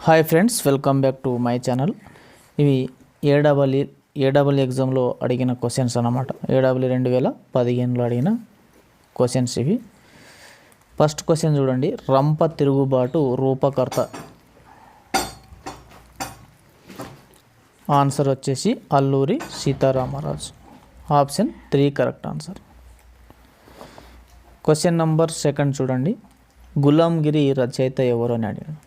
Hi friends, welcome back to my channel. ఇవి ఏడబ్ల్యూ ఎగ్జామ్లో అడిగిన క్వశ్చన్స్ అన్నమాట. ఏడబ్ల్యూ 2015లో అడిగిన క్వశ్చన్స్ ఇవి. ఫస్ట్ క్వశ్చన్ చూడండి. రంప తిరుగుబాటు రూపకర్త. ఆన్సర్ వచ్చేసి Alluri Sitaramaraju. Option 3 correct answer. Question number 2 చూడండి. గులాంగిరి రచయిత ఎవరు అని అడిగాడు.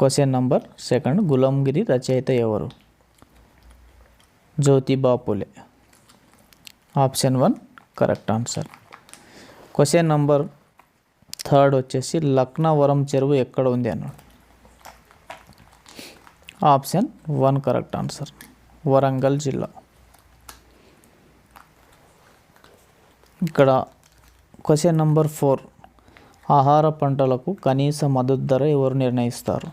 క్వశ్చన్ నంబర్ 2 గులాంగిరి రచయిత ఎవరు? Jyotiba Phule. Option 1 correct answer. Question number 3 వచ్చేసి లక్నవరం చెరువు ఎక్కడ ఉంది అన్నాడు. ఆప్షన్ 1 కరెక్ట్ ఆన్సర్, వరంగల్ జిల్లా. ఇక్కడ క్వశ్చన్ నంబర్ 4 ఆహార పంటలకు కనీస మద్దతు ధర ఎవరు నిర్ణయిస్తారు?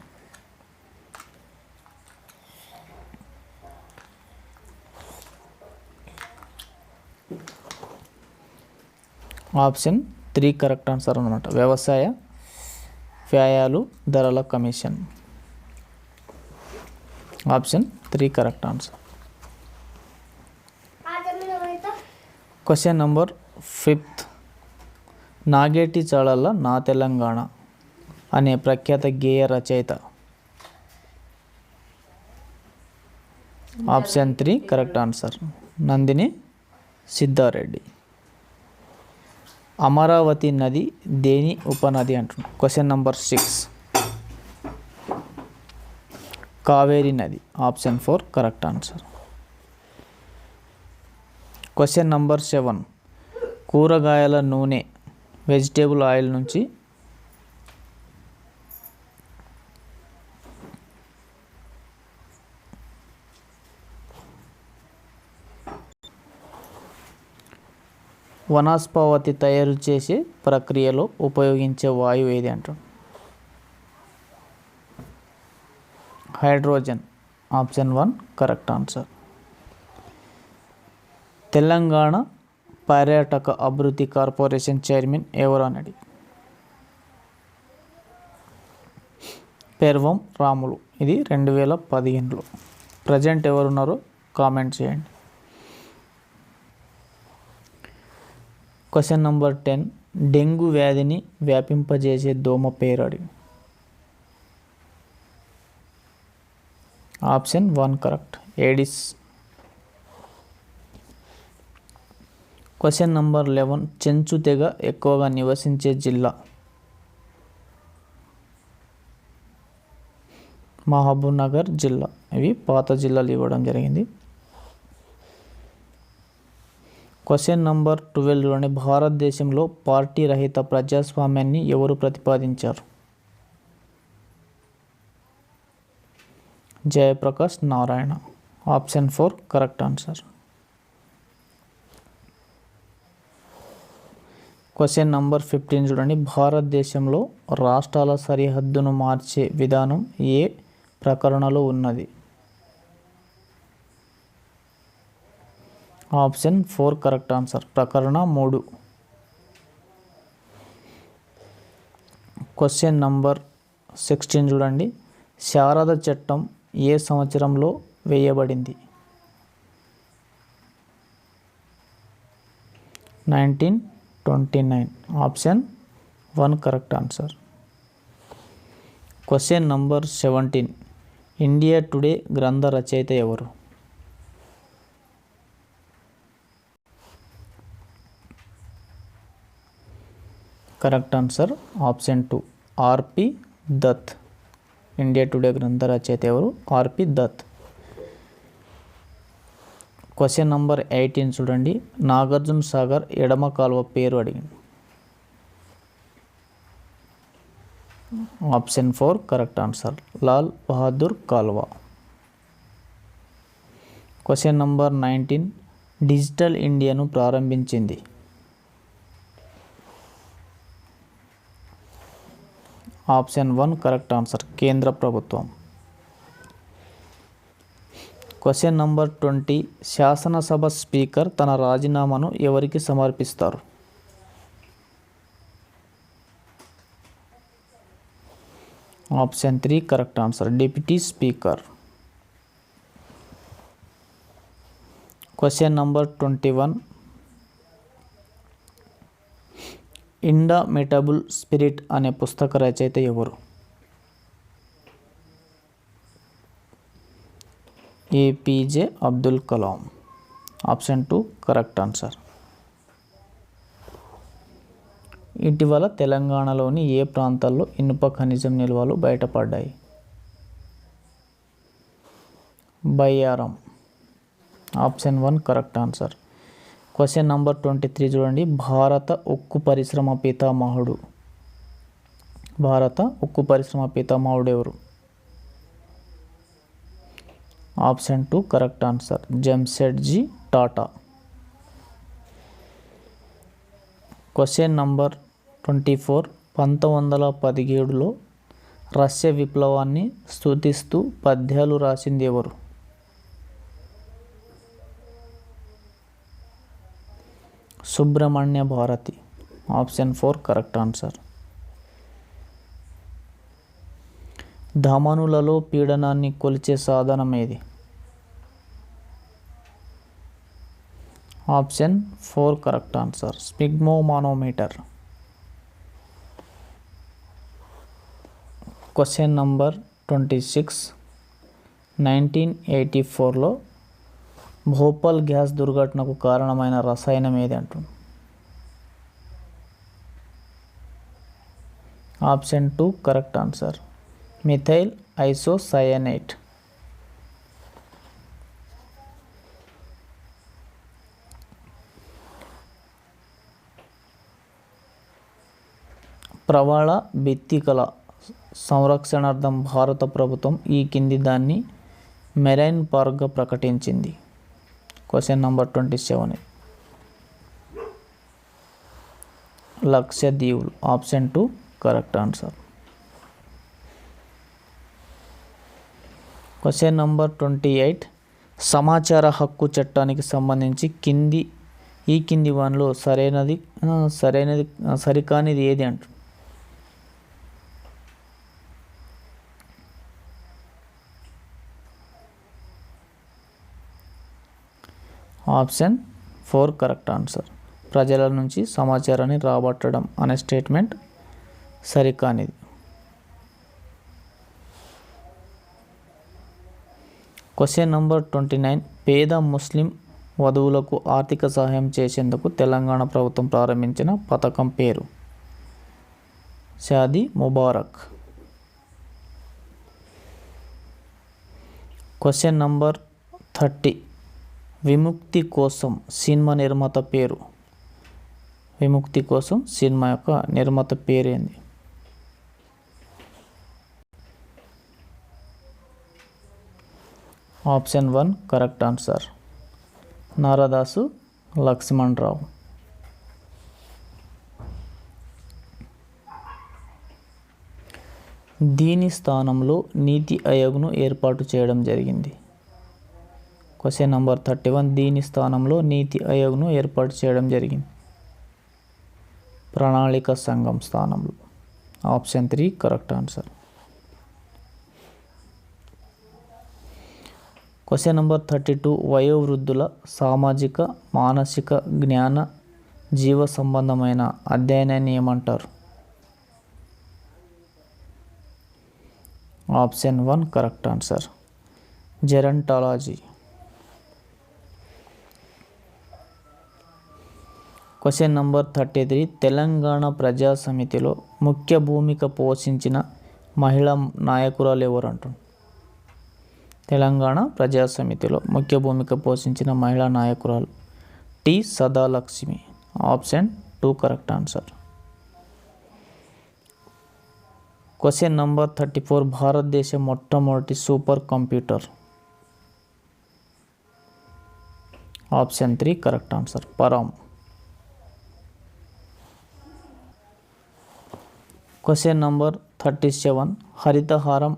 ఆప్షన్ 3 కరెక్ట్ ఆన్సర్ అన్నమాట. వ్యవసాయ వ్యయాలు ధరల commission. Option 3 correct answer. Question number 5 నాగేటి చాళల నా తెలంగాణ అనే ప్రఖ్యాత గేయ రచయిత. Option 3 correct answer, Nandini Siddhareddy. Amaravati నది దేని ఉపనది అంటున్నాం. క్వశ్చన్ నంబర్ 6 కావేరి నది. Option 4 correct answer. Question number 7 కూరగాయల నూనె వెజిటేబుల్ ఆయిల్ నుంచి వనస్పతి తయారు చేసే ప్రక్రియలో ఉపయోగించే వాయువు ఏది అంటారు? Hydrogen. Option 1 correct answer. Telangana పర్యాటక అభివృద్ధి కార్పొరేషన్ చైర్మన్ ఎవరు అన్నది. పెర్వం రాములు. ఇది 2015లో. ప్రజెంట్ ఎవరున్నారో కామెంట్ చేయండి. క్వశ్చన్ నంబర్ 10 డెంగ్యూ వ్యాధిని వ్యాపింపజేసే దోమ పేరు అడిగి. Option 1 correct, Aedes. Question number 11 Chenchu తెగ ఎక్కువగా నివసించే జిల్లా. మహబూబ్నగర్ జిల్లా. ఇవి పాత జిల్లాలు ఇవ్వడం జరిగింది. క్వశ్చన్ నంబర్ 12 చూడండి. భారతదేశంలో పార్టీ రహిత ప్రజాస్వామ్యాన్ని ఎవరు ప్రతిపాదించారు? Jayaprakash Narayana. Option 4 correct answer. Question number 15 చూడండి. భారతదేశంలో రాష్ట్రాల సరిహద్దును మార్చే విధానం ఏ ప్రకరణలో ఉన్నది? ఆప్షన్ 4 కరెక్ట్ ఆన్సర్, ప్రకరణ 3. క్వశ్చన్ నంబర్ 16 చూడండి. శారద చట్టం ఏ సంవత్సరంలో వేయబడింది? 1929. Option 1 correct answer. Question number 17 India today గ్రంథ రచయిత ఎవరు? Correct answer option 2 R P Dutt. India today గ్రంథ రచయిత ఎవరు? ఆర్పి దత్. క్వశ్చన్ నంబర్ 18 చూడండి. నాగార్జున సాగర్ ఎడమ కాలువ పేరు అడిగింది. Option 4 correct answer, Lal Bahadur కాలువ. క్వశ్చన్ నంబర్ 19 డిజిటల్ ఇండియాను ప్రారంభించింది. ఆప్షన్ 1 కరెక్ట్ ఆన్సర్, కేంద్ర ప్రభుత్వం. క్వశ్చన్ నంబర్ 20 శాసనసభ స్పీకర్ తన రాజీనామాను ఎవరికి సమర్పిస్తారు? Option 3 correct answer, deputy speaker. Question number 21. Indomitable spirit అనే పుస్తక రచయిత ఎవరు? APJ Abdul Kalam. Option 2 correct answer. ఇటీవల తెలంగాణలోని ఏ ప్రాంతాల్లో ఇనుప ఖనిజం నిల్వలు బయటపడ్డాయి? Bayyaram. Option 1 correct answer. Question number 23 చూడండి. భారత ఉక్కు పరిశ్రమ పితామహుడు ఎవరు? Option 2 correct answer, Jamshedji Tata. Question number 24. 1917లో రష్యా విప్లవాన్ని స్తుతిస్తూ పద్యాలు రాసింది ఎవరు? Subramania Bharati. Option 4 correct answer. ధమనులలో పీడనాన్ని కొలిచే సాధనం ఏది? Option 4 correct answer, sphygmomanometer. Question number 26. 1984లో భోపాల్ గ్యాస్ దుర్ఘటనకు కారణమైన రసాయనం ఏది అంటుంది? Option 2 correct answer, methyl isocyanate. ప్రవాళ భిత్తికల సంరక్షణార్థం భారత ప్రభుత్వం ఈ కింది దాన్ని మెరైన్ పార్క్గా ప్రకటించింది? Question number 27. లక్షద్వీపులు. Option 2 correct answer. Question number 28. సమాచార హక్కు చట్టానికి సంబంధించి ఈ కింది వానిలో సరికానిది ఏది అంటుంది? ఆప్షన్ 4 కరెక్ట్ ఆన్సర్, ప్రజల నుంచి సమాచారాన్ని రాబట్టడం అనే స్టేట్మెంట్ సరికానిది. Question number 29. పేద ముస్లిం వధువులకు ఆర్థిక సహాయం చేసేందుకు తెలంగాణ ప్రభుత్వం ప్రారంభించిన పథకం పేరు? షాదీ ముబారక్. Question number 30. విముక్తి కోసం సినిమా నిర్మాత పేరు? విముక్తి కోసం సినిమా యొక్క నిర్మాత పేరేంది? Option 1 correct answer, Naradasu Laxman Rao. దీని స్థానంలో నీతి ఆయోగ్ను ఏర్పాటు చేయడం జరిగింది? Question number 31. దీని స్థానంలో నీతి ఆయోగ్ను ఏర్పాటు చేయడం జరిగింది? ప్రణాళిక సంఘం స్థానంలో. Option 3 correct answer. Question number 32. వయోవృద్ధుల సామాజిక, మానసిక, జ్ఞాన, జీవ సంబంధమైన అధ్యయనాన్ని ఏమంటారు? Option 1 correct answer, gerontology. Question number 33. Telangana ప్రజా సమితిలో ముఖ్య భూమిక పోషించిన మహిళా నాయకురాలు ఎవరు అంటుంది? తెలంగాణ ప్రజా సమితిలో ముఖ్య భూమిక పోషించిన మహిళా నాయకురాలు T Sadalakshmi. Option 2 correct answer. Question number 34. భారతదేశ మొట్టమొదటి super computer? Option 3 correct answer, Param. Question number 37. Harithaharam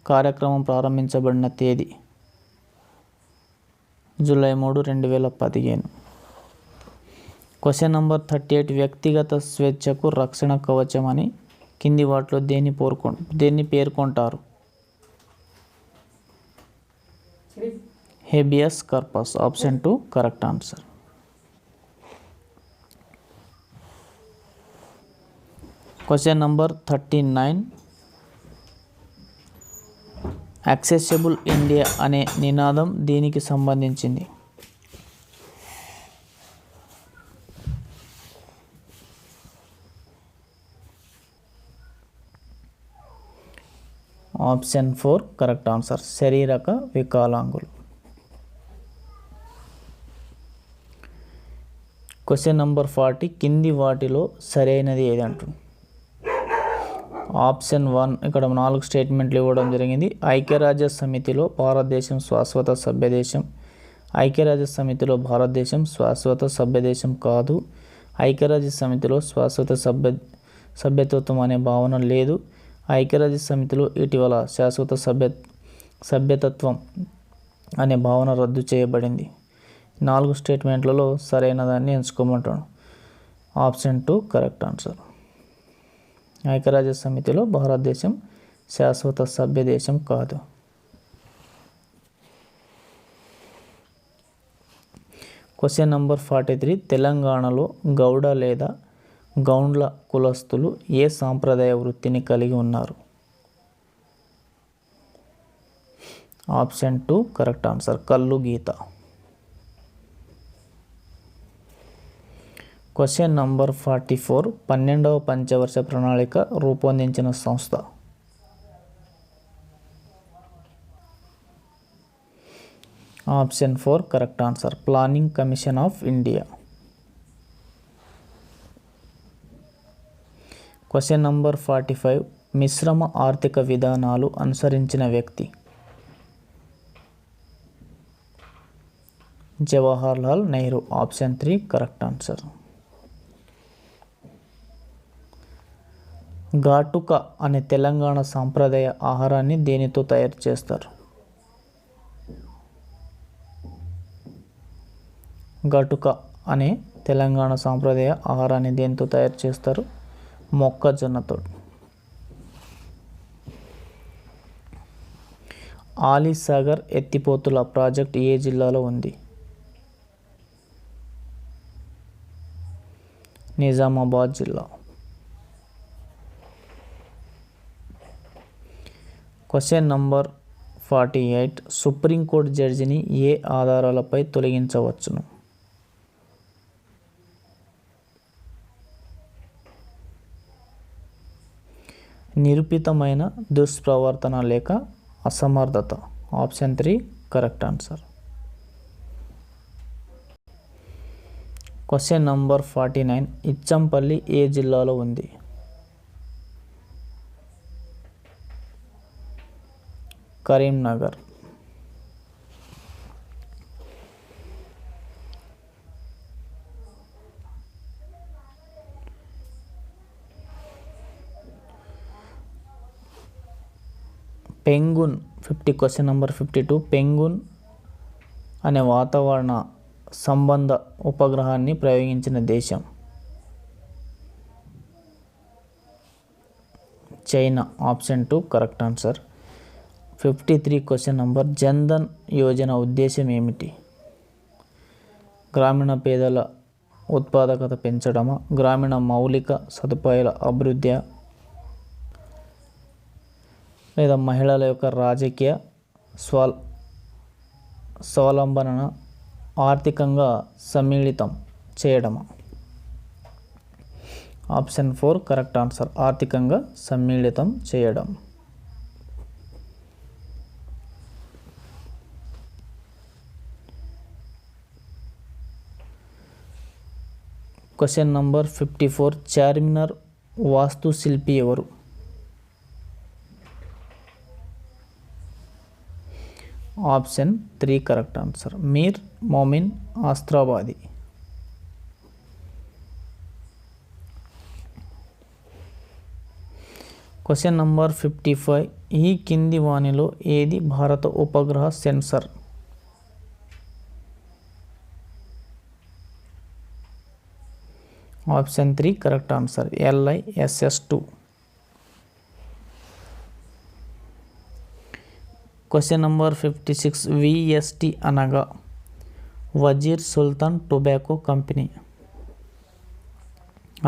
కార్యక్రమం ప్రారంభించబడిన తేదీ? జూలై 3, 2015. Question number 38. వ్యక్తిగత స్వేచ్ఛకు రక్షణ కవచం అని కింది వాటిలో దేన్ని పేర్కొంటారు? Habeas corpus. Option 2 correct answer. Question number 39. Accessible India అనే నినాదం దీనికి సంబంధించింది? Option 4 correct answer. శారీరక వికలాంగులు. Question number 40. కింది వాటిలో సరైనది ఏది అంటుంది? ఆప్షన్ 1 ఇక్కడ 4 స్టేట్మెంట్లు ఇవ్వడం జరిగింది. ఐక్యరాజ్య సమితిలో భారతదేశం శాశ్వత సభ్యదేశం. ఐక్యరాజ్య సమితిలో భారతదేశం శాశ్వత సభ్యదేశం కాదు. ఐక్యరాజ్య సమితిలో శాశ్వత సభ్యత్వం అనే భావన లేదు. ఐక్యరాజ్య సమితిలో ఇటీవల శాశ్వత సభ్యతత్వం అనే భావన రద్దు చేయబడింది. 4 స్టేట్మెంట్లలో సరైన దాన్ని ఎంచుకోమంటాడు. Option 2 correct answer. ఐక్యరాజ్య సమితిలో భారతదేశం శాశ్వత సభ్యదేశం కాదు. Question number 43. తెలంగాణలో గౌడ లేదా గౌండ్ల కులస్తులు ఏ సాంప్రదాయ వృత్తిని కలిగి ఉన్నారు? Option 2 correct answer. కల్లు గీత. Question number 44. 12వ పంచవర్ష ప్రణాళిక రూపొందించిన సంస్థ? Option 4 correct answer. Planning commission of India. Question number 45. మిశ్రమ ఆర్థిక విధానాలు అనుసరించిన వ్యక్తి? Jawaharlal Nehru. Option 3 correct answer. ఘాటుక అనే తెలంగాణ సాంప్రదాయ ఆహారాన్ని దేనితో తయారు చేస్తారు? ఘాటుక అనే తెలంగాణ సాంప్రదాయ ఆహారాన్ని దేనితో తయారు చేస్తారు? మొక్కజొన్నతో. ఆలీసాగర్ ఎత్తిపోతుల ప్రాజెక్ట్ ఏ జిల్లాలో ఉంది? నిజామాబాద్ జిల్లా. Question number 48. సుప్రీంకోర్టు జడ్జిని ఏ ఆధారాలపై తొలగించవచ్చును? నిరూపితమైన దుష్ప్రవర్తన లేక అసమర్థత. Option 3 correct answer. Question number 49. Ichampalli ఏ జిల్లాలో ఉంది? Karimnagar. Fengyun 50. Question number 52. Fengyun అనే వాతావరణ సంబంధ ఉపగ్రహాన్ని ప్రయోగించిన దేశం? China. Option 2 correct answer. 53. Question number. Jan Dhan Yojana ఉద్దేశం ఏమిటి? గ్రామీణ పేదల ఉత్పాదకత పెంచడమా? గ్రామీణ మౌలిక సదుపాయాల అభివృద్ధి లేదా మహిళల యొక్క రాజకీయ స్వావలంబనను ఆర్థికంగా సమ్మిళితం చేయడమా? Option 4 correct answer. ఆర్థికంగా సమ్మిళితం చేయడం. Question number 54. చార్మినార్ వాస్తుశిల్పి ఎవరు? Option 3 correct answer. Mir Momin Astarabadi. Question number 55. ఈ కింది వానిలో ఏది భారత ఉపగ్రహ sensor? Option 3 correct answer. LISS-2. Question number 56 VST అనగా Vazir Sultan tobacco company.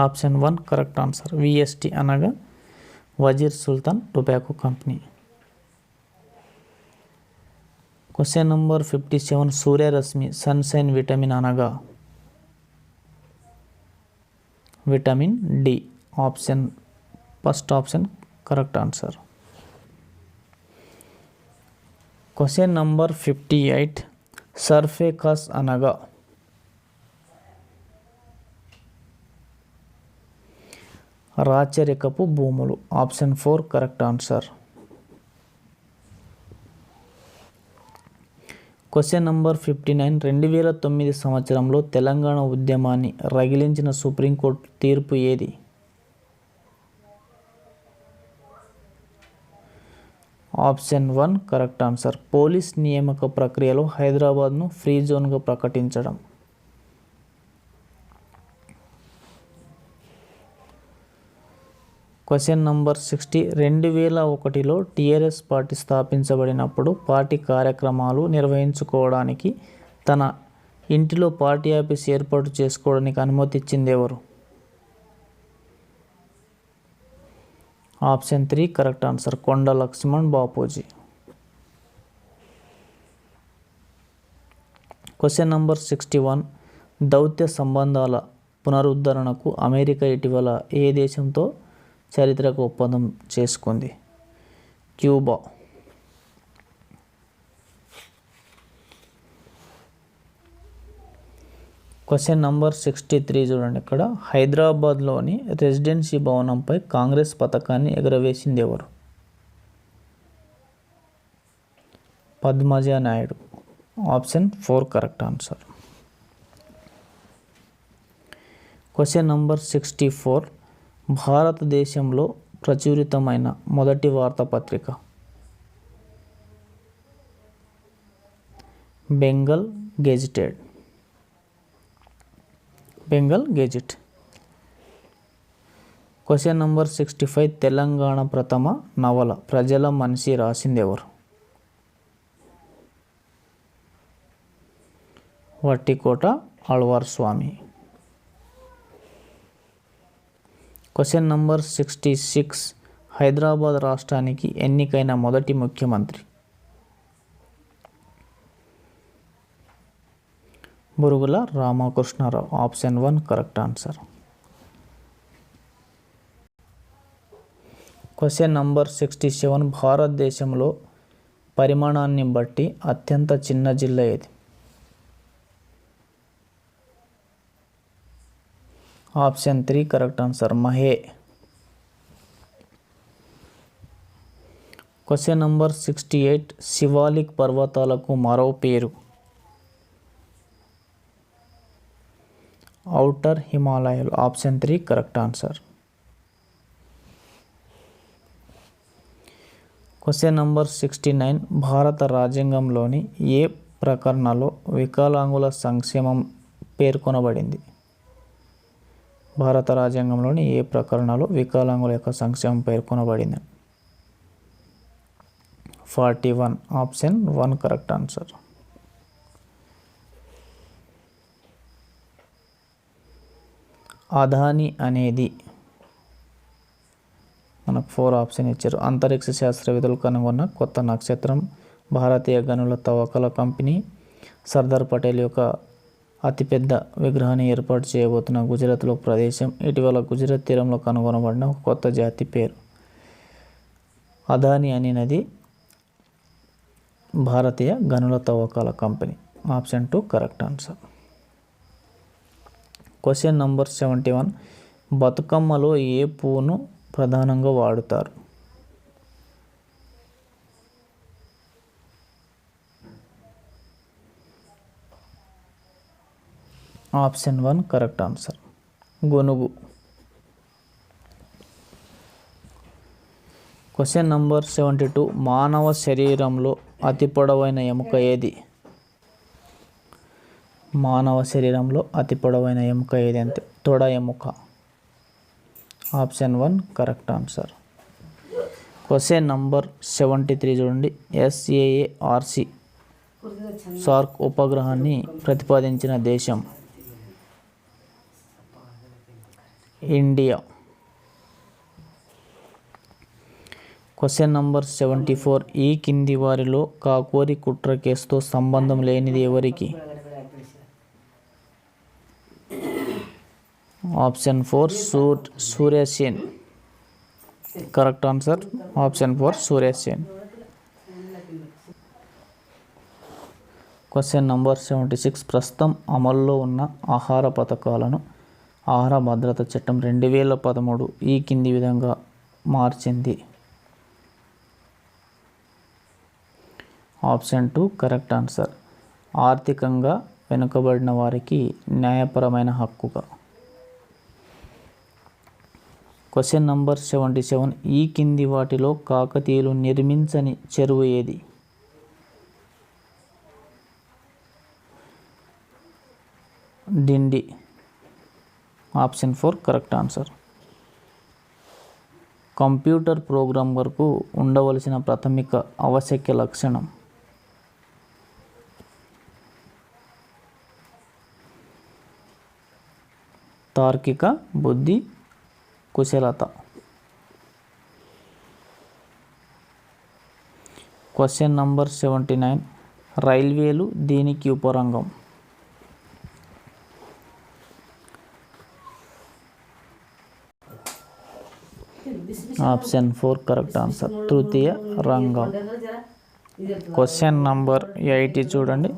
Option 1 correct answer. VST అనగా Vazir Sultan tobacco company. Question number 57 సూర్యరశ్మి సన్షైన్ విటమిన్ అనగా vitamin D. First option correct answer. Question number 58 సర్ఫేకస్ అనగా రాచరికపు భూములు. Option 4 correct answer. Question number 59 2009 సంవత్సరంలో తెలంగాణ ఉద్యమాన్ని రగిలించిన supreme court తీర్పు ఏది? Option 1 correct answer. పోలీస్ నియామక ప్రక్రియలో హైదరాబాద్ను ఫ్రీ జోన్గా ప్రకటించడం. క్వశ్చన్ నంబర్ 60 2001లో టీఆర్ఎస్ పార్టీ స్థాపించబడినప్పుడు పార్టీ కార్యక్రమాలు నిర్వహించుకోవడానికి తన ఇంటిలో పార్టీ ఆఫీస్ ఏర్పాటు చేసుకోవడానికి అనుమతి ఇచ్చింది ఎవరు? Option 3 correct answer. కొండ లక్ష్మణ్ బాపూజీ. క్వశ్చన్ నంబర్ 61 దౌత్య సంబంధాల పునరుద్ధరణకు అమెరికా ఇటీవల ఏ దేశంతో చారిత్రక ఒప్పందం చేసుకుంది? క్యూబా. క్వశ్చన్ నంబర్ 63 చూడండి. ఇక్కడ హైదరాబాద్లోని రెసిడెన్సీ భవనంపై కాంగ్రెస్ పతాకాన్ని ఎగురవేసింది ఎవరు? Padmaja Naidu. Option 4 correct answer. Question number 64 భారతదేశంలో ప్రచురితమైన మొదటి వార్తాపత్రిక? Bengal gazetted. Bengal gazette. Question number 65 Telangana ప్రథమ నవల ప్రజల మనిషి రాసింది ఎవరు? వట్టికోట ఆళ్వార్ స్వామి. క్వశ్చన్ నంబర్ 66 హైదరాబాద్ రాష్ట్రానికి ఎన్నికైన మొదటి ముఖ్యమంత్రి? Burugula Ramakrishna Rao. Option 1 correct answer. Question number 67 భారతదేశంలో పరిమాణాన్ని బట్టి అత్యంత చిన్న జిల్లా ఏది? Option 3 correct answer. Mahe. Question number 68 Shivalik పర్వతాలకు మరో పేరు? ఔటర్ హిమాలయాలు. Option 3 correct answer. Question number 69 భారత రాజ్యాంగంలోని ఏ ప్రకరణలో వికలాంగుల సంక్షేమం పేర్కొనబడింది? భారత రాజ్యాంగంలోని ఏ ప్రకరణలో వికలాంగుల యొక్క సంక్షేమం పేర్కొనబడింది? 41. Option 1 correct answer. అదాని అనేది మనకు 4 ఆప్షన్ ఇచ్చారు. అంతరిక్ష శాస్త్రవేత్తలు కనుగొన్న కొత్త నక్షత్రం, భారతీయ గనుల తవ్వకాల కంపెనీ, సర్దార్ పటేల్ యొక్క అతిపెద్ద విగ్రహాన్ని ఏర్పాటు చేయబోతున్న గుజరాత్లో ప్రదేశం, ఇటీవల గుజరాత్ తీరంలో కనుగొనబడిన ఒక కొత్త జాతి పేరు. అదాని అనేది భారతీయ గనుల తవ్వకాల company. Option 2 correct answer. Question number 71 బతుకమ్మలో ఏ పువ్వును ప్రధానంగా వాడుతారు? Option 1 correct answer. గొనుగు. క్వశ్చన్ నంబర్ 72 మానవ శరీరంలో అతి పొడవైన ఎముక ఏది? మానవ శరీరంలో అతి పొడవైన ఎముక ఏది అంటే తొడ ఎముక. Option 1 correct answer. Question number 73 చూడండి. SAARC సార్క్ ఉపగ్రహాన్ని ప్రతిపాదించిన దేశం ఇండియా. క్వశ్చన్ నంబర్ 74 ఈ కింది వారిలో కాకోరి కుట్ర కేసుతో సంబంధం లేనిది ఎవరికి? ఆప్షన్ 4 సూర్య సేన్. కరెక్ట్ ఆన్సర్ ఆప్షన్ 4 సూర్య సేన్. క్వశ్చన్ నంబర్ 76 ప్రస్తుతం అమల్లో ఉన్న ఆహార పథకాలను ఆహార భద్రత చట్టం 2013 ఈ కింది విధంగా మార్చింది. ఆప్షన్ 2 కరెక్ట్ ఆన్సర్ ఆర్థికంగా వెనుకబడిన వారికి న్యాయపరమైన హక్కుగా. క్వశ్చన్ నంబర్ 77 ఈ కింది వాటిలో కాకతీయులు నిర్మించని చెరువు ఏది? Dindi. Option 4 correct answer. Computer program వరకు ఉండవలసిన ప్రాథమిక ఆవశ్యక లక్షణం తార్కిక బుద్ధి, కుశలత. క్వశ్చన్ నంబర్ 79 రైల్వేలు దీనికి ఉపరంగం? ఆప్షన్ 4 కరెక్ట్ ఆన్సర్ తృతీయ రంగం. క్వశ్చన్ నంబర్ 80 చూడండి.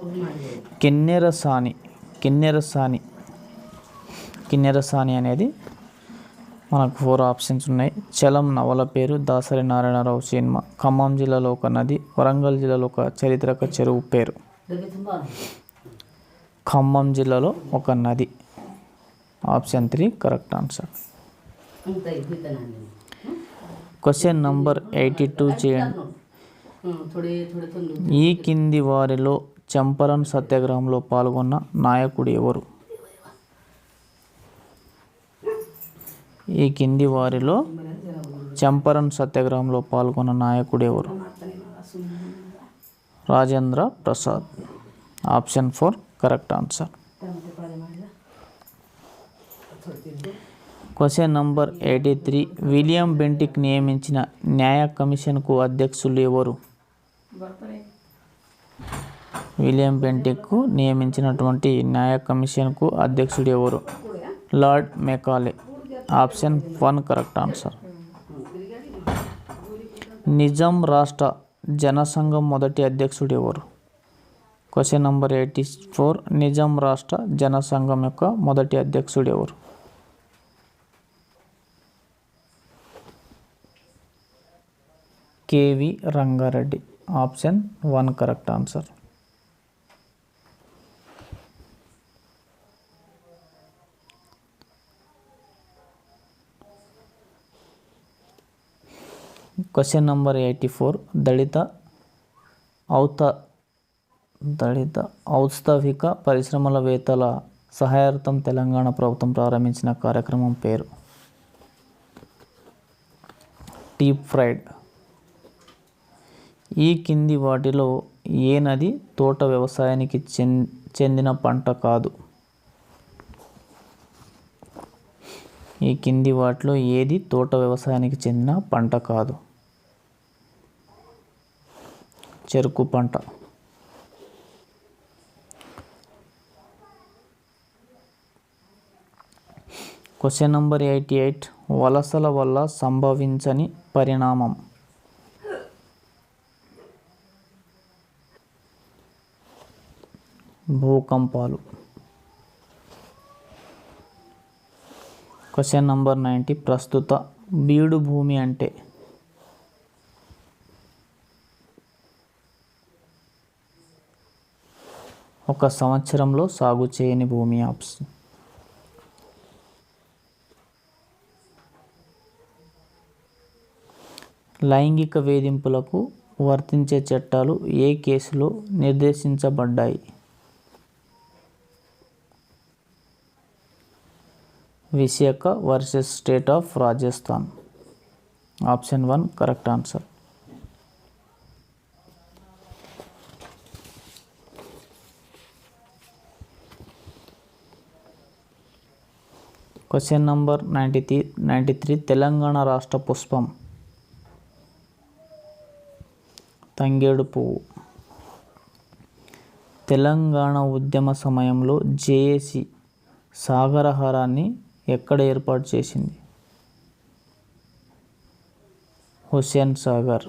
కిన్నెరసాని అనేది మనకు 4 ఆప్షన్స్ ఉన్నాయి. చలం నవల పేరు, దాసరి నారాయణరావు సినిమా, ఖమ్మం జిల్లాలో ఒక నది, వరంగల్ జిల్లాలో ఒక చారిత్రక చెరువు పేరు. ఖమ్మం జిల్లాలో ఒక నది. Option 3 correct answer. Question number 82 చేయండి. ఈ కింది వారిలో చంపారన్ సత్యాగ్రహంలో పాల్గొన్న నాయకుడు ఎవరు? ఈ కింది వారిలో చంపారన్ సత్యాగ్రహంలో పాల్గొన్న నాయకుడు ఎవరు? Rajendra Prasad. Option 4 correct answer. Question number 83 William Bentinck నియమించిన న్యాయ కమిషన్కు అధ్యక్షులు ఎవరు? విలియం బెంటిక్ నియమించినటువంటి న్యాయ కమిషన్కు అధ్యక్షుడు ఎవరు? Lord Macaulay. Option 1 correct answer. Nizam రాష్ట్ర జనసంఘం మొదటి అధ్యక్షుడు ఎవరు? క్వశ్చన్ నంబర్ 84 నిజాం రాష్ట్ర జనసంఘం యొక్క మొదటి అధ్యక్షుడు ఎవరు? K V Rangareddy. Option 1 correct answer. Question number 84 దళిత ఔత్సాహిక పరిశ్రమలవేత్తల సహాయార్థం తెలంగాణ ప్రభుత్వం ప్రారంభించిన కార్యక్రమం పేరు? టీప్ ఫ్రైడ్. ఈ కింది వాటిలో ఏ నది తోట వ్యవసాయానికి చెందిన పంట కాదు? ఈ కింది వాటిలో ఏది తోట వ్యవసాయానికి చెందిన పంట కాదు? చెరుకు పంట. క్వశ్చన్ నంబర్ 88 వలసల వల్ల సంభవించని పరిణామం? భూకంపాలు. క్వశ్చన్ నంబర్ 90 ప్రస్తుత బీడు భూమి అంటే? ఒక సంవత్సరంలో సాగు చేయని భూమి. ఆప్షన్. లైంగిక వేధింపులకు వర్తించే చట్టాలు ఏ కేసులో నిర్దేశించబడ్డాయి? Vishakha versus state of Rajasthan. Option 1 correct answer. Question number 93 Telangana రాష్ట్ర పుష్పం తంగేడు పువ్వు. తెలంగాణ ఉద్యమ సమయంలో జేఏసీ సాగరహారాన్ని ఎక్కడ ఏర్పాటు చేసింది? హుస్సేన్ సాగర్.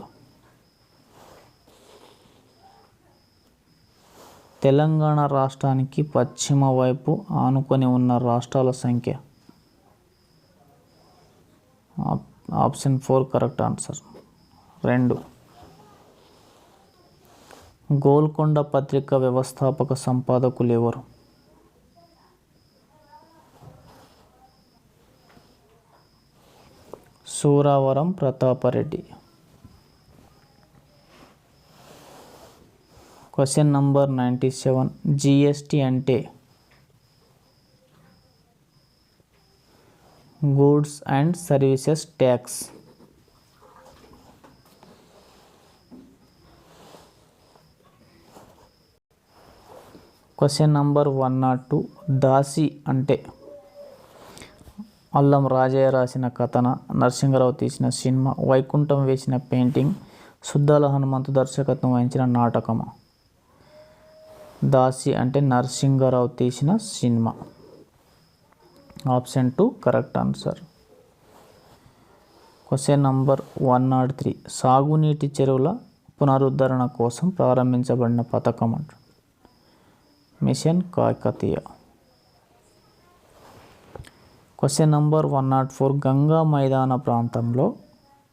తెలంగాణ రాష్ట్రానికి పశ్చిమ వైపు ఆనుకొని ఉన్న రాష్ట్రాల సంఖ్య? Option 4 correct answer 2. గోల్కొండ పత్రిక వ్యవస్థాపక సంపాదకులు ఎవరు? సూరావరం ప్రతాపరెడ్డి. క్వశ్చన్ నంబర్ 97 జిఎస్టి అంటే? Goods and services tax. Question number 102 దాసి అంటే? అల్లం రాజయ్య రాసిన కథన, నరసింగరావు తీసిన సినిమా, వైకుంఠం వేసిన పెయింటింగ్, సుద్దాల హనుమంతు దర్శకత్వం వహించిన నాటకమా? దాసి అంటే నరసింగరావు తీసిన సినిమా. Option 2 correct answer. Question number 103 సాగునీటి చెరువుల పునరుద్ధరణ కోసం ప్రారంభించబడిన పథకం అంట? Mission Kakatiya. Question number 104 Ganga మైదాన ప్రాంతంలో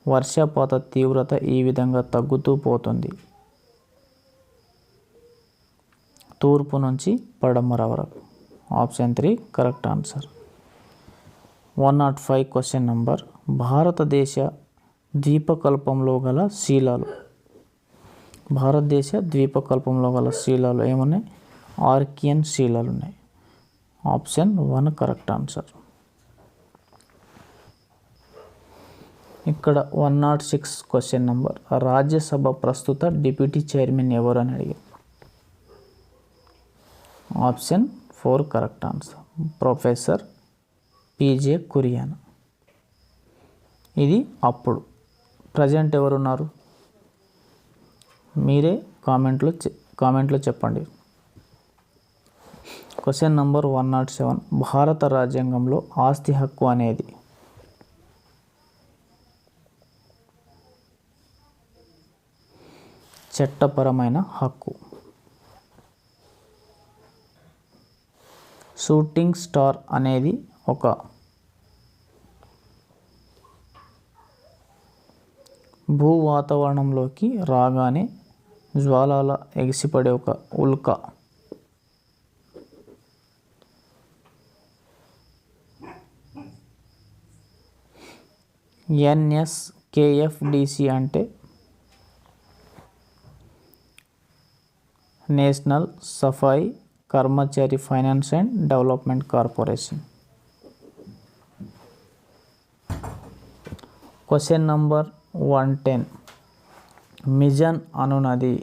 వర్షపాత తీవ్రత ఈ విధంగా తగ్గుతూ పోతుంది? తూర్పు నుంచి పడమర వరకు. Option 3 correct answer. 105 question number భారతదేశ ద్వీపకల్పంలో గల శిలాలు. భారతదేశ ద్వీపకల్పంలో గల శిలాలు ఏమున్నాయి? ఆర్కియన్ శిలాలు ఉన్నాయి. Option 1 correct answer. ఇక్కడ 106 క్వశ్చన్ నంబర్ రాజ్యసభ ప్రస్తుత డిప్యూటీ చైర్మన్ ఎవరు అని అడిగారు? Option 4 correct answer professor PJ Kurian. ఇది అప్పుడు. ప్రజెంట్ ఎవరున్నారు? మీరే కామెంట్లో చెప్పండి. క్వశ్చన్ నంబర్ 107 భారత రాజ్యాంగంలో ఆస్తి హక్కు అనేది? చట్టపరమైన హక్కు. షూటింగ్ స్టార్ అనేది ఒక భూ వాతావరణంలోకి రాగానే జ్వాలాల ఎగిసిపడే ఒక ఉల్క. ఎన్ఎస్కేఎఫ్డిసి అంటే? National Safai Karmachari finance and development corporation. Question number 110 మిజన్ అనునది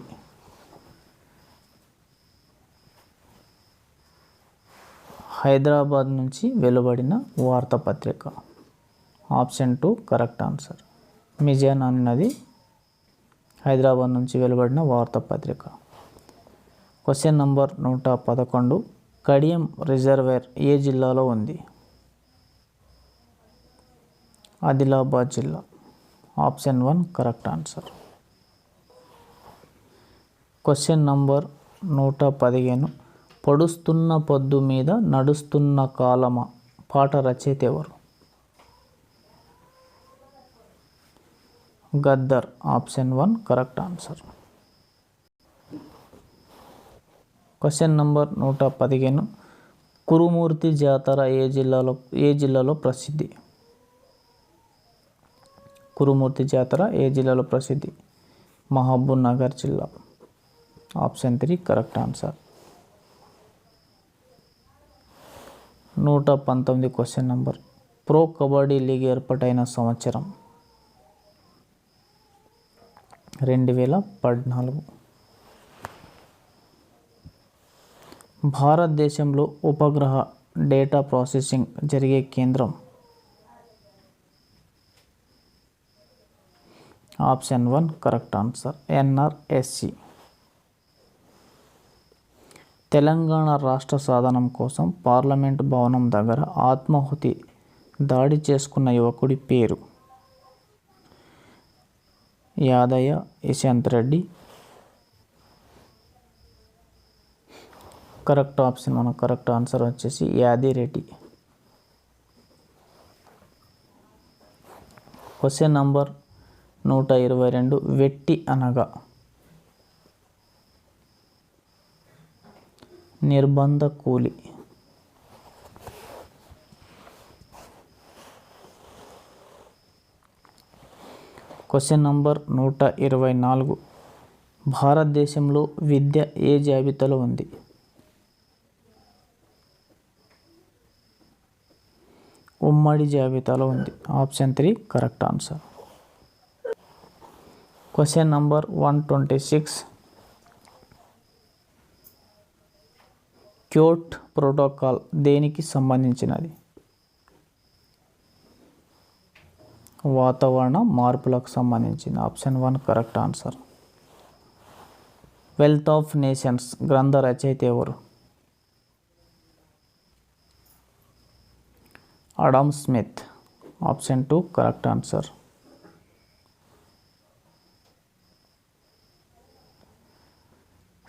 హైదరాబాద్ నుంచి వెలువడిన వార్తాపత్రిక. Option 2 correct answer. మిజన్ అనునది హైదరాబాద్ నుంచి వెలువడిన వార్తాపత్రిక. క్వశ్చన్ నంబర్ 111 కడియం రిజర్వేర్ ఏ జిల్లాలో ఉంది? ఆదిలాబాద్ జిల్లా. Option 1 correct answer. Question number 115 పొడుస్తున్న పొద్దు మీద నడుస్తున్న కాలమ పాట రచయిత ఎవరు? Gaddar. Option 1 correct answer. Question number 115 Kurumurthy జాతర ఏ జిల్లాలో ప్రసిద్ధి? కురుమూర్తి జాతర ఏ జిల్లాలో ప్రసిద్ధి? మహబూబ్ నగర్ జిల్లా. Option 3 correct answer. 119 question number pro kabaddi league ఏర్పాటైన సంవత్సరం? 2014. భారతదేశంలో ఉపగ్రహ డేటా ప్రాసెసింగ్ జరిగే కేంద్రం? Option 1 correct answer, NRSC. Telangana రాష్ట్ర సాధనం కోసం పార్లమెంట్ భవనం దగ్గర ఆత్మాహుతి దాడి చేసుకున్న యువకుడి పేరు? Yadaiah, Yashwant Reddy. Correct option correct answer వచ్చేసి యాదిరెడ్డి. Question number 122. వెట్టి అనగా? నిర్బంధ కూలి. Question number 124. భారతదేశంలో విద్య ఏ జాబితాలో ఉంది? ఉమ్మడి జాబితాలో ఉంది. Option 3 correct answer. Question number 126. Kyoto protocol దేనికి సంబంధించినది? వాతావరణ మార్పులకు సంబంధించింది. Option 1 correct answer. Wealth of nations గ్రంథ రచయిత ఎవరు? Adam Smith. Option 2 correct answer.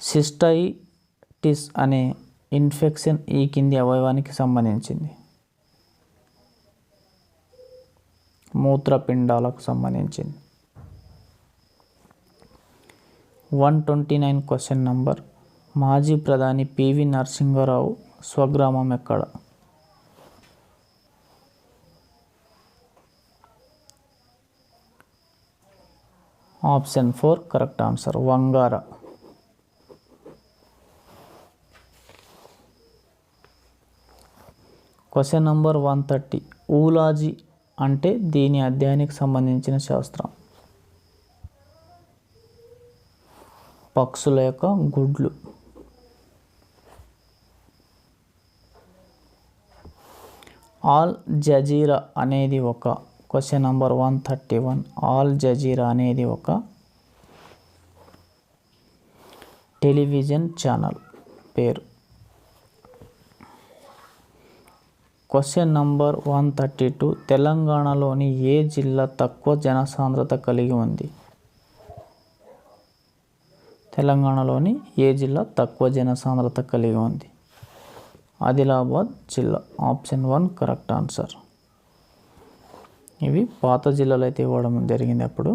Cystitis అనే ఇన్ఫెక్షన్ ఈ కింది అవయవానికి సంబంధించింది? మూత్రపిండాలకు సంబంధించింది. 129 క్వశ్చన్ నంబర్. మాజీ ప్రధాని పివి నరసింహారావు స్వగ్రామం ఎక్కడ? Option 4 correct answer, Vangara. Question number 130. Oology అంటే దీని అధ్యయనానికి సంబంధించిన శాస్త్రం? పక్షుల యొక్క గుడ్లు. ఆల్ జజీరా అనేది ఒక క్వశ్చన్ నంబర్ 131. ఆల్ జజీరా అనేది ఒక టెలివిజన్ ఛానల్ పేరు. Question number 132. తెలంగాణలోని ఏ జిల్లా తక్కువ జనసాంద్రత కలిగి ఉంది? తెలంగాణలోని ఏ జిల్లా తక్కువ జనసాంద్రత కలిగి ఉంది? ఆదిలాబాద్ జిల్లా. Option 1 correct answer. ఇవి పాత జిల్లాలు అయితే ఇవ్వడం జరిగింది అప్పుడు.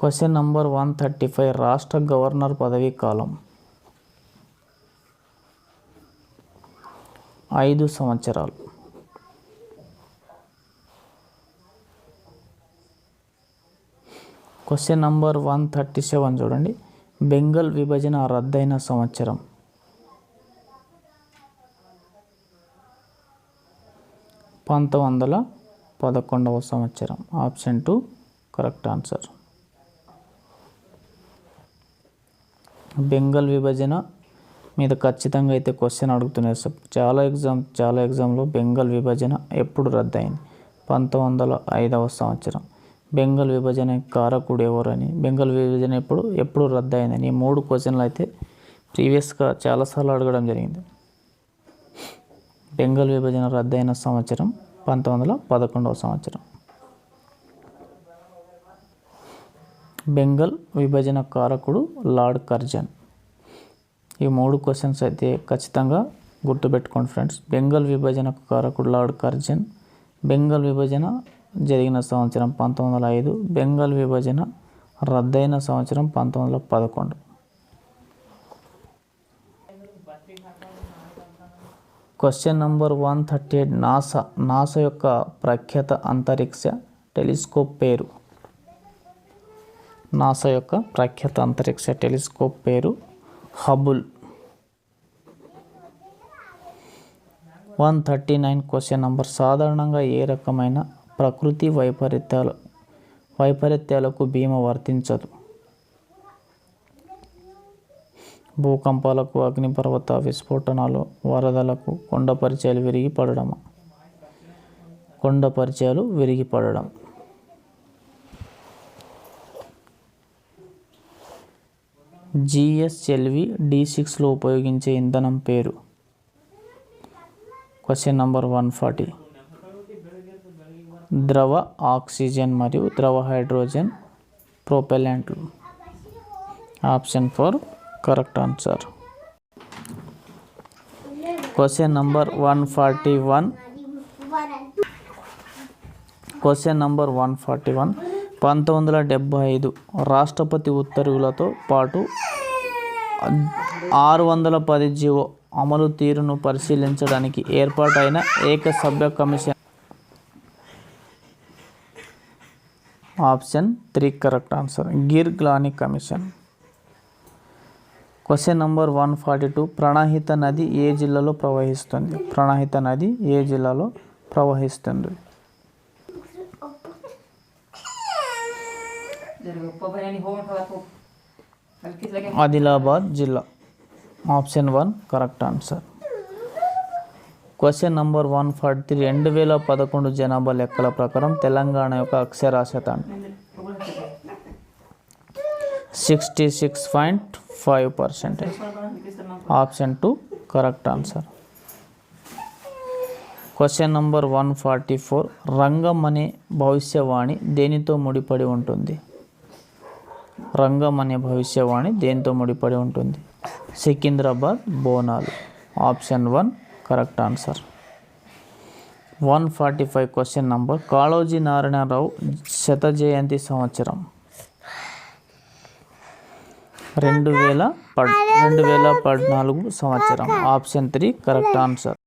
Question number 135. రాష్ట్ర గవర్నర్ పదవీ కాలం? 5 సంవత్సరాలు. క్వశ్చన్ నంబర్ 137 చూడండి. బెంగాల్ విభజన రద్దయిన సంవత్సరం? 1911వ సంవత్సరం. Option 2 correct answer. బెంగాల్ విభజన మీద ఖచ్చితంగా అయితే క్వశ్చన్ అడుగుతున్నారు సార్. చాలా ఎగ్జామ్లో బెంగాల్ విభజన ఎప్పుడు రద్దయింది? 1905వ సంవత్సరం. బెంగాల్ విభజన కారకుడు ఎవరని, బెంగాల్ విభజన ఎప్పుడు రద్దయిందని, ఈ 3 క్వశ్చన్లు అయితే ప్రీవియస్గా చాలాసార్లు అడగడం జరిగింది. బెంగాల్ విభజన రద్దయిన సంవత్సరం 1911వ సంవత్సరం. బెంగాల్ విభజన కారకుడు లార్డ్ కర్జన్. ఈ 3 క్వశ్చన్స్ అయితే ఖచ్చితంగా గుర్తుపెట్టుకోండి ఫ్రెండ్స్. బెంగాల్ విభజన కారకుడు లార్డ్ కర్జన్. బెంగాల్ విభజన జరిగిన సంవత్సరం 1905. బెంగాల్ విభజన రద్దయిన సంవత్సరం 1911. Question number 138. నాసా యొక్క ప్రఖ్యాత అంతరిక్ష టెలిస్కోప్ పేరు? నాసా యొక్క ప్రఖ్యాత అంతరిక్ష టెలిస్కోప్ పేరు హబుల్. 139 question number. సాధారణంగా ఏ రకమైన ప్రకృతి వైపరీత్యాలు వైపరీత్యాలకు బీమా వర్తించదు. భూకంపాలకు, అగ్నిపర్వత విస్ఫోటనాలు, వరదలకు, కొండ పరిచయాలు విరిగి పడడం. కొండ పరిచయాలు విరిగి పడడం. GSLV D6లో ఉపయోగించే ఇంధనం పేరు. Question number 140. ద్రవ ఆక్సిజన్ మరియు ద్రవ హైడ్రోజన్ ప్రొపెలెంట్లు. Option 4 correct answer. Question number 141. Question number 141. 1975 రాష్ట్రపతి ఉత్తర్వులతో పాటు 610 జీవో అమలు తీరును పరిశీలించడానికి ఏర్పాటైన ఏకసభ్య commission. Option 3 correct answer. Girglani commission. Question number 142. Pranahita నది ఏ జిల్లాలో ప్రవహిస్తుంది? ప్రణాహిత నది ఏ జిల్లాలో ప్రవహిస్తుంది? ఆదిలాబాద్ జిల్లా. Option 1 correct answer. Question number 143. 2011 జనాభా లెక్కల ప్రకారం తెలంగాణ యొక్క అక్షరాస్యత 66.5%. Option 2 correct answer. Question number 144. రంగం అనే భవిష్యవాణి దేనితో ముడిపడి ఉంటుంది? రంగం అనే భవిష్యవాణి దేనితో ముడిపడి ఉంటుంది? Secunderabad Bonalu. Option 1 correct answer. 145. Question number. Kaloji Narayanarao శత జయంతి సంవత్సరం 2014 సంవత్సరం. Option 3 correct answer.